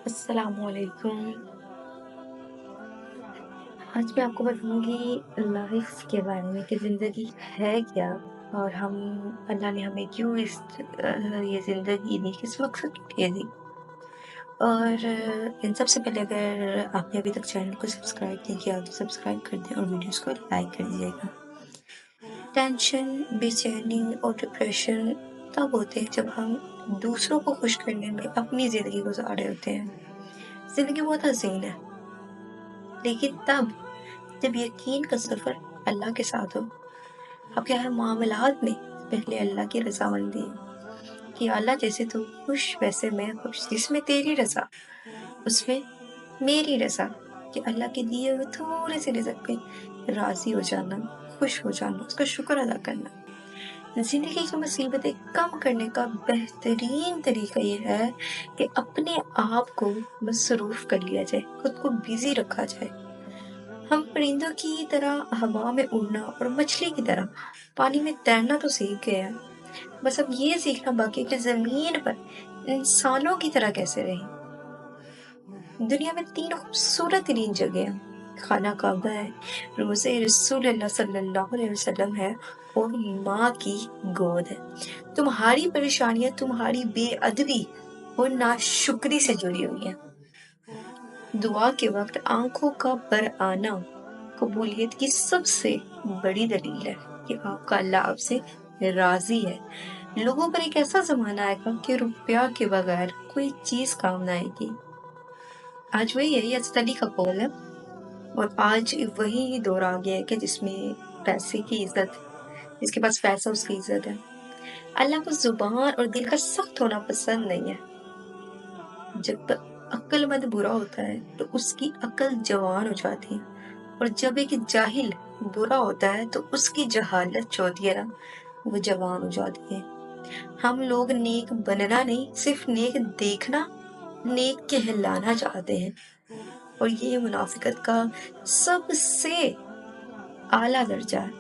السلام علیکم۔ آج میں آپ کو بتاؤں گی لائف کے بارے میں کہ زندگی ہے کیا، اور اللہ نے ہمیں کیوں یہ زندگی دی، کس مقصد کے لیے دی۔ اور ان سب سے پہلے اگر آپ نے ابھی تک چینل کو سبسکرائب نہیں کیا تو سبسکرائب کر دیں اور ویڈیوز کو لائک کر دیجیے گا۔ ٹینشن، بے چینی اور ڈپریشن تب ہوتے ہیں جب ہم دوسروں کو خوش کرنے میں اپنی زندگی گزار رہے ہوتے ہیں۔ زندگی بہت حسین ہے، لیکن تب جب یقین کا سفر اللہ کے ساتھ ہو۔ آپ کے ہر معاملات میں پہلے اللہ کی رضامندی ہے کہ اللہ جیسے تو خوش ویسے میں خوش، جس میں تیری رضا اس میں میری رضا، کہ اللہ کے دیے ہوئے تھوڑے سے رزق پہ راضی ہو جانا، خوش ہو جانا، اس کا شکر ادا کرنا۔ زندگی کی مصیبتیں کم کرنے کا بہترین طریقہ یہ ہے کہ اپنے آپ کو مصروف کر لیا جائے، خود کو بیزی رکھا جائے۔ ہم پرندوں کی طرح ہوا میں اڑنا اور مچھلی کی طرح پانی میں تیرنا تو سیکھ گئے ہیں، بس اب یہ سیکھنا باقی ہے کہ زمین پر انسانوں کی طرح کیسے رہیں۔ دنیا میں 3 خوبصورت ترین جگہ ہیں، خانہ کعبہ ہے، روضہ رسول اللہ صلی اللہ علیہ وسلم ہے، اور ماں کی گود ہے۔ تمہاری پریشانیاں تمہاری بے ادبی اور ناشکری سے جڑی ہوئی ہیں۔ دعا کے وقت آنکھوں کا بر آنا قبولیت کی سب سے بڑی دلیل ہے کہ آپ کا اللہ آپ سے راضی ہے۔ لوگوں پر ایک ایسا زمانہ آئے گا کہ روپیہ کے بغیر کوئی چیز کام نہ آئے گی۔ آج وہی ہے، یہ حضرت علی کا قول ہے، اور آج وہی دور آ گیا ہے کہ جس میں پیسے کی عزت، جس کے پاس پیسہ اس کی عزت ہے۔ اللہ کو زبان اور دل کا سخت ہونا پسند نہیں ہے۔ جب عقل مند برا ہوتا ہے تو اس کی عقل جوان ہو جاتی ہے، اور جب ایک جاہل برا ہوتا ہے تو اس کی جہالت جو ہوتی ہے نا، وہ جوان ہو جاتی ہے۔ ہم لوگ نیک بننا نہیں، صرف نیک دیکھنا، نیک کہلانا چاہتے ہیں، اور یہ منافقت کا سب سے اعلیٰ درجہ ہے۔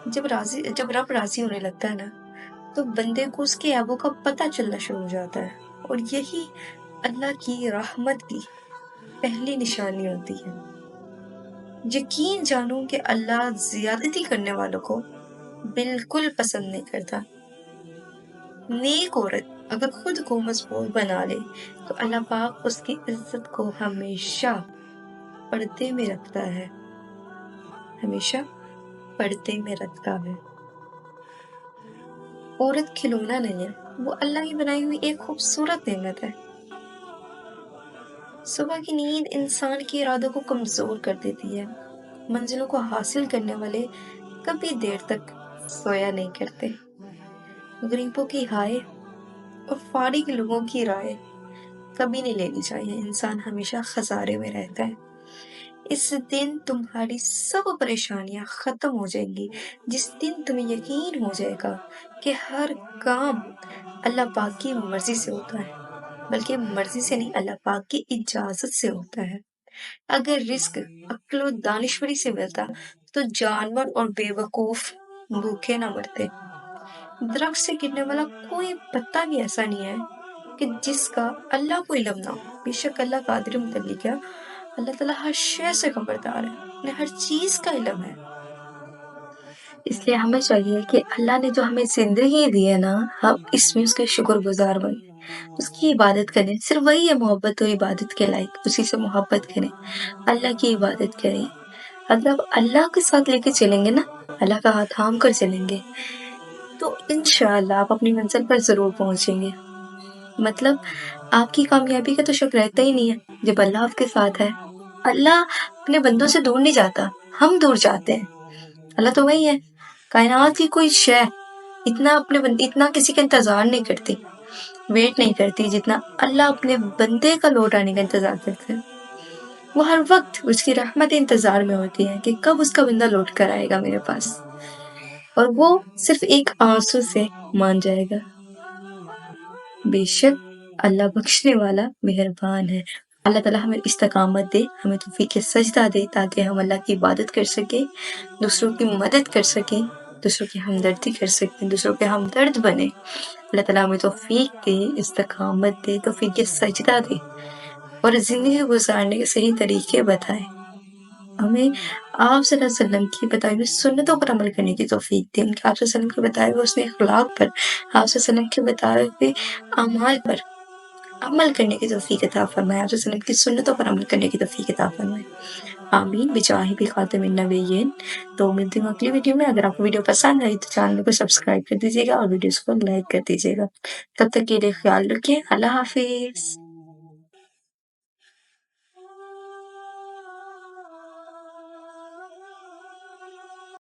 جب رب راضی ہونے لگتا ہے نا تو بندے کو اس کے عیبوں کا پتہ چلنا شروع ہو جاتا ہے، اور یہی اللہ کی رحمت کی پہلی نشانی ہوتی ہے۔ یقین جانو کہ اللہ زیادتی کرنے والوں کو بالکل پسند نہیں کرتا۔ نیک عورت اگر خود کو مضبوط بنا لے تو اللہ پاک اس کی عزت کو ہمیشہ پردے میں رکھتا ہے، ہمیشہ پردے میں رکھتا ہے۔ عورت کھلونا نہیں ہے، وہ اللہ کی بنائی ہوئی ایک خوبصورت نعمت ہے۔ صبح کی نیند انسان کے ارادوں کو کمزور کر دیتی ہے۔ منزلوں کو حاصل کرنے والے کبھی دیر تک سویا نہیں کرتے۔ غریبوں کی ہائے اور فارغ لوگوں کی رائے کبھی نہیں لینی چاہیے، انسان ہمیشہ خسارے میں رہتا ہے۔ اس دن تمہاری سب پریشانیاں ختم ہو جائیں گی، جس دن تمہیں یقین ہو جائے گا کہ ہر کام اللہ پاک کی مرضی سے ہوتا ہے، بلکہ مرضی سے نہیں، اللہ پاک کی اجازت سے ہوتا ہے۔ اگر رزق عقل و دانشوری سے ملتا تو جانور اور بے وقوف بھوکے نہ مرتے۔ درخت سے گرنے والا کوئی پتا بھی ایسا نہیں ہے کہ جس کا اللہ کو علم نہ ہو۔ بے شک اللہ قادر متعلق ہے، اللہ تعالیٰ ہر شے سے خبردار ہے، انہیں ہر چیز کا علم ہے۔ اس لیے ہمیں چاہیے کہ اللہ نے جو ہمیں زندگی دی ہے نا، ہم اس میں اس کے شکر گزار بنیں، اس کی عبادت کریں۔ صرف وہی ہے محبت و عبادت کے لائق، اسی سے محبت کریں، اللہ کی عبادت کریں۔ اگر آپ اللہ کے ساتھ لے کے چلیں گے نا، اللہ کا ہاتھ تھام کر چلیں گے، تو انشاءاللہ آپ اپنی منزل پر ضرور پہنچیں گے۔ مطلب آپ کی کامیابی کا تو شک رہتا ہی نہیں ہے جب اللہ آپ کے ساتھ ہے۔ اللہ اپنے بندوں سے دور نہیں جاتا، ہم دور جاتے ہیں۔ اللہ تو وہی ہے، کائنات کی کوئی شے اتنا کسی کا انتظار نہیں کرتی، ویٹ نہیں کرتی، جتنا اللہ اپنے بندے کا لوٹ آنے کا انتظار کرتا ہے۔ وہ ہر وقت اس کی رحمت انتظار میں ہوتی ہے کہ کب اس کا بندہ لوٹ کر آئے گا میرے پاس، اور وہ صرف ایک آنسو سے مان جائے گا۔ بے شک اللہ بخشنے والا مہربان ہے۔ اللہ تعالیٰ ہمیں استقامت دے، ہمیں توفیق سجدہ دے، تاکہ ہم اللہ کی عبادت کر سکیں، دوسروں کی مدد کر سکیں، دوسروں کی ہمدردی کر سکتے ہیں، دوسروں کے ہمدرد بنیں۔ اللہ تعالیٰ ہمیں توفیق دے، استقامت دے، توفیق سجدہ دے اور زندگی گزارنے کے صحیح طریقے بتائے۔ ہمیں آپ صلی اللہ علیہ وسلم کی بتائی ہوئی سنتوں پر عمل کرنے کی توفیق دے، ان کے آپ صلی اللہ علیہ وسلم کے بتائے ہوئے حسن اخلاق پر، آپ صلی اللہ علیہ وسلم کے بتائے ہوئے اعمال پر عمل کرنے کی توفیق عطا فرمائے، آپ صلی اللہ علیہ وسلم کی سنتوں پر عمل کرنے کی توفیق عطا فرمائے۔ آمین بجاہ خاتم النبیین۔ تو ملتی ہوں اگلی ویڈیو میں۔ اگر آپ کو ویڈیو پسند آئی تو چینل کو سبسکرائب کر دیجیے گا اور ویڈیوز کو لائک کر دیجیے گا۔ تب تک کے لیے خیال رکھیں۔ اللہ حافظ۔